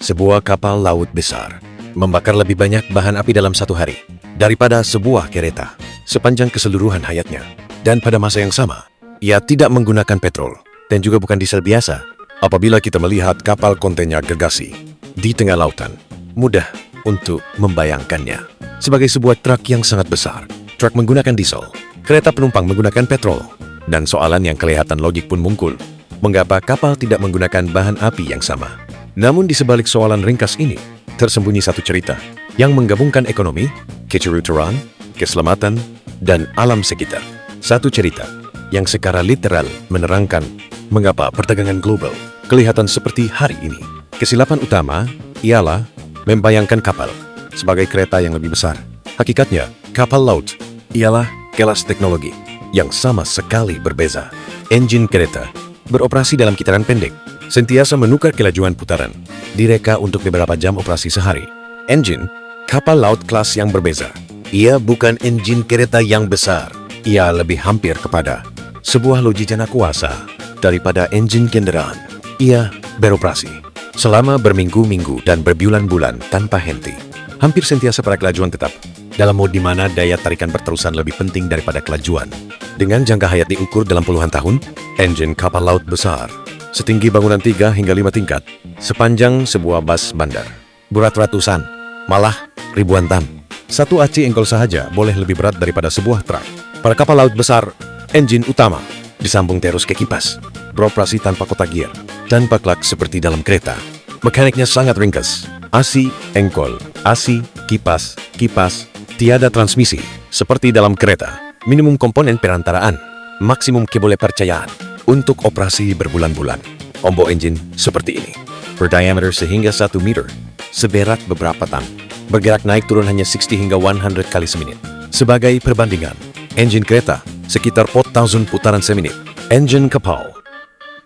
sebuah kapal laut besar membakar lebih banyak bahan api dalam satu hari daripada sebuah kereta sepanjang keseluruhan hayatnya. Dan pada masa yang sama, ia tidak menggunakan petrol dan juga bukan diesel biasa. Apabila kita melihat kapal kontainer gergasi di tengah lautan, mudah untuk membayangkannya sebagai sebuah truk yang sangat besar. Truk menggunakan diesel, kereta penumpang menggunakan petrol, dan soalan yang kelihatan logik pun muncul. Mengapa kapal tidak menggunakan bahan api yang sama? Namun di sebalik soalan ringkas ini, tersembunyi satu cerita yang menggabungkan ekonomi, kecerdasan, keselamatan, dan alam sekitar. Satu cerita yang secara literal menerangkan mengapa perdagangan global kelihatan seperti hari ini. Kesilapan utama ialah membayangkan kapal sebagai kereta yang lebih besar. Hakikatnya, kapal laut ialah kelas teknologi yang sama sekali berbeza. Enjin kereta beroperasi dalam kitaran pendek, sentiasa menukar kelajuan putaran, direka untuk beberapa jam operasi sehari. Enjin kapal laut kelas yang berbeza. Ia bukan enjin kereta yang besar. Ia lebih hampir kepada sebuah logikana kuasa daripada enjin kendaraan. Ia beroperasi selama berminggu-minggu dan berbulan-bulan tanpa henti. Hampir sentiasa pada kelajuan tetap, dalam mode di mana daya tarikan berterusan lebih penting daripada kelajuan. Dengan jangka hayat diukur dalam puluhan tahun, enjin kapal laut besar, setinggi bangunan 3 hingga 5 tingkat, sepanjang sebuah bas bandar, berat ratusan, malah ribuan tan. Satu aci engkol saja boleh lebih berat daripada sebuah truk. Pada kapal laut besar, enjin utama disambung terus ke kipas, beroperasi tanpa kotak gear, tanpa klak seperti dalam kereta. Mekaniknya sangat ringkas, asi, engkol, asi, kipas, kipas, tiada transmisi, seperti dalam kereta. Minimum komponen perantaraan, maksimum kebolehpercayaan untuk operasi berbulan-bulan. Ombak enjin seperti ini, berdiameter sehingga 1 meter, seberat beberapa tan, bergerak naik turun hanya 60 hingga 100 kali seminit. Sebagai perbandingan, enjin kereta sekitar 4,000 putaran seminit, enjin kapal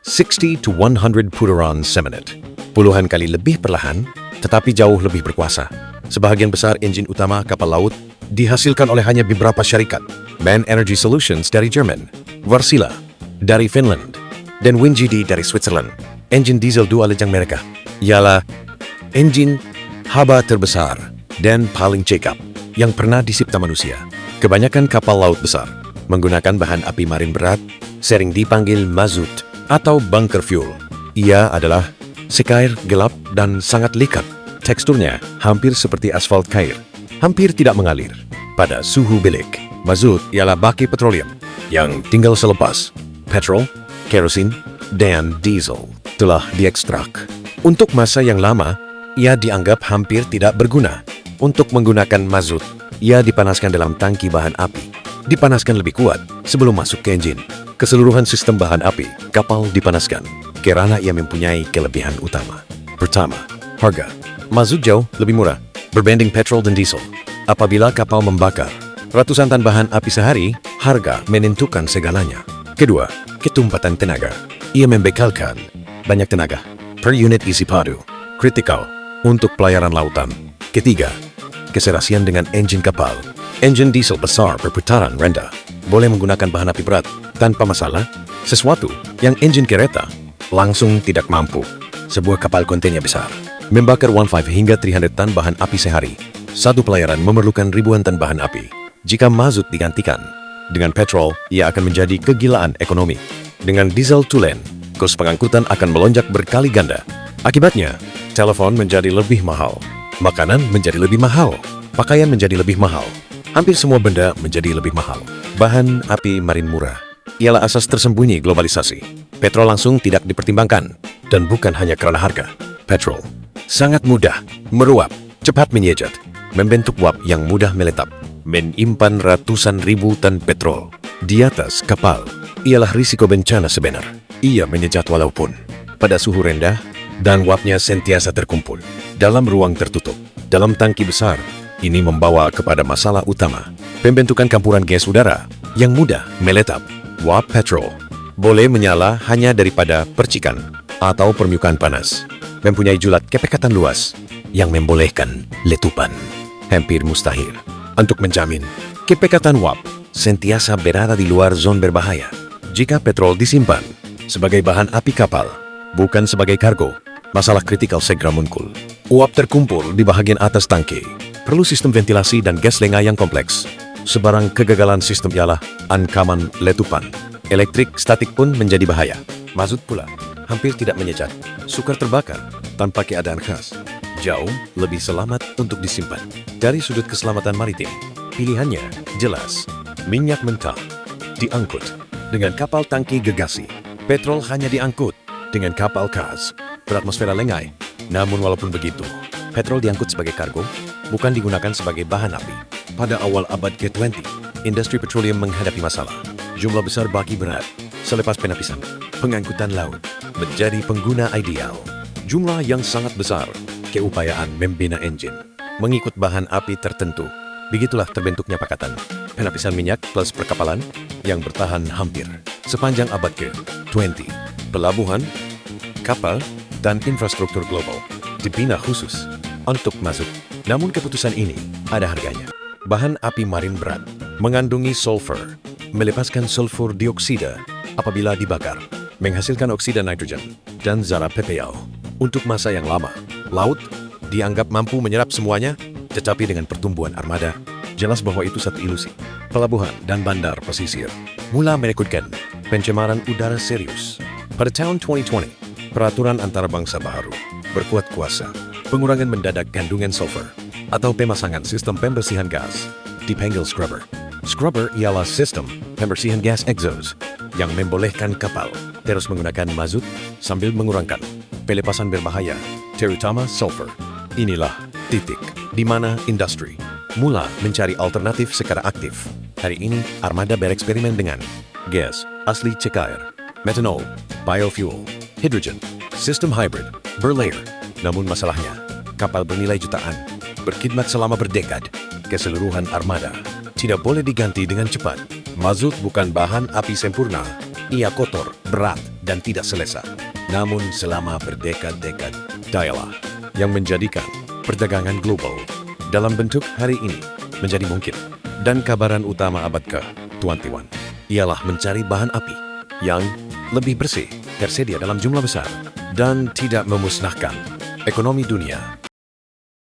60 to 100 putaran seminit, puluhan kali lebih perlahan, tetapi jauh lebih berkuasa. Sebahagian besar enjin utama kapal laut dihasilkan oleh hanya beberapa syarikat. MAN Energy Solutions dari Jerman, Wärtsilä dari Finland, dan WinGD dari Switzerland. Enjin diesel dua lejang mereka ialah enjin haba terbesar dan paling cekap yang pernah dicipta manusia. Kebanyakan kapal laut besar menggunakan bahan api marin berat, sering dipanggil mazut atau bunker fuel. Ia adalah sekair, gelap, dan sangat likat. Teksturnya hampir seperti asfalt cair, hampir tidak mengalir pada suhu bilik. Mazut ialah baki petroleum yang tinggal selepas petrol, kerosin, dan diesel telah diekstrak. Untuk masa yang lama, ia dianggap hampir tidak berguna. Untuk menggunakan mazut, ia dipanaskan dalam tangki bahan api, dipanaskan lebih kuat sebelum masuk ke enjin. Keseluruhan sistem bahan api kapal dipanaskan karena ia mempunyai kelebihan utama. Pertama, harga. Mazut jauh lebih murah berbanding petrol dan diesel. Apabila kapal membakar ratusan tan bahan api sehari, harga menentukan segalanya. Kedua, ketumpatan tenaga. Ia membekalkan banyak tenaga per unit isi padu, kritikal untuk pelayaran lautan. Ketiga, keserasian dengan enjin kapal. Enjin diesel besar berputaran rendah, boleh menggunakan bahan api berat tanpa masalah, sesuatu yang enjin kereta langsung tidak mampu. Sebuah kapal kontainer besar membakar 15 hingga 300 tan bahan api sehari. Satu pelayaran memerlukan ribuan tan bahan api. Jika mazut digantikan dengan petrol, ia akan menjadi kegilaan ekonomi. Dengan diesel tulen, kos pengangkutan akan melonjak berkali ganda. Akibatnya, telepon menjadi lebih mahal, makanan menjadi lebih mahal, pakaian menjadi lebih mahal, hampir semua benda menjadi lebih mahal. Bahan api marin murah ialah asas tersembunyi globalisasi. Petrol langsung tidak dipertimbangkan, dan bukan hanya karena harga. Petrol sangat mudah meruap, cepat menyejet, membentuk uap yang mudah meletap, menyimpan ratusan ribu tan petrol di atas kapal. Ialah risiko bencana sebenar. Ia menyejat walaupun pada suhu rendah, dan uapnya sentiasa terkumpul dalam ruang tertutup, dalam tangki besar. Ini membawa kepada masalah utama, pembentukan campuran gas udara yang mudah meletap. Uap petrol boleh menyala hanya daripada percikan atau permukaan panas, mempunyai julat kepekatan luas yang membolehkan letupan. Hampir mustahil untuk menjamin kepekatan uap sentiasa berada di luar zon berbahaya. Jika petrol disimpan sebagai bahan api kapal, bukan sebagai kargo, Masalah kritikal segera muncul. Uap terkumpul di bagian atas tangki. Perlu sistem ventilasi dan gas lenga yang kompleks. Sebarang kegagalan sistem ialah ancaman letupan. Elektrik statik pun menjadi bahaya. Mazut pula hampir tidak menyecat. Sukar terbakar tanpa keadaan khas. Jauh lebih selamat untuk disimpan. Dari sudut keselamatan maritim, pilihannya jelas. Minyak mentah diangkut dengan kapal tangki gergasi. Petrol hanya diangkut dengan kapal kas beratmosfera lengai. Namun walaupun begitu, petrol diangkut sebagai kargo, bukan digunakan sebagai bahan api. Pada awal abad ke-20, industri petroleum menghadapi masalah. Jumlah besar baki berat. Selepas penapisan, pengangkutan laut menjadi pengguna ideal. Jumlah yang sangat besar, keupayaan membina enjin, mengikut bahan api tertentu. Begitulah terbentuknya pakatan penapisan minyak plus perkapalan yang bertahan hampir sepanjang abad ke-20. Pelabuhan, kapal, dan infrastruktur global dibina khusus untuk mazut. Namun keputusan ini ada harganya. Bahan api marin berat mengandungi sulfur, melepaskan sulfur dioksida apabila dibakar, menghasilkan oksida nitrogen dan zara PPO. Untuk masa yang lama, laut dianggap mampu menyerap semuanya, tetapi dengan pertumbuhan armada, jelas bahwa itu satu ilusi. Pelabuhan dan bandar pesisir mula merekrutkan pencemaran udara serius. Pada tahun 2020, peraturan antarabangsa baru berkuat kuasa. Pengurangan mendadak kandungan sulfur atau pemasangan sistem pembersihan gas dipanggil scrubber. Scrubber ialah sistem pembersihan gas exhaust yang membolehkan kapal terus menggunakan mazut sambil mengurangkan pelepasan berbahaya, terutama sulfur. Inilah titik di mana industri mula mencari alternatif secara aktif. Hari ini, armada bereksperimen dengan gas asli cair, metanol, biofuel, hidrogen, sistem hybrid, berlayer. Namun masalahnya, kapal bernilai jutaan, berkhidmat selama berdekad, keseluruhan armada tidak boleh diganti dengan cepat. Mazut bukan bahan api sempurna. Ia kotor, berat, dan tidak selesa. Namun selama berdekad-dekad, dialah yang menjadikan perdagangan global dalam bentuk hari ini menjadi mungkin. Dan kabaran utama abad ke-21 ialah mencari bahan api yang lebih bersih, tersedia dalam jumlah besar, dan tidak memusnahkan ekonomi dunia.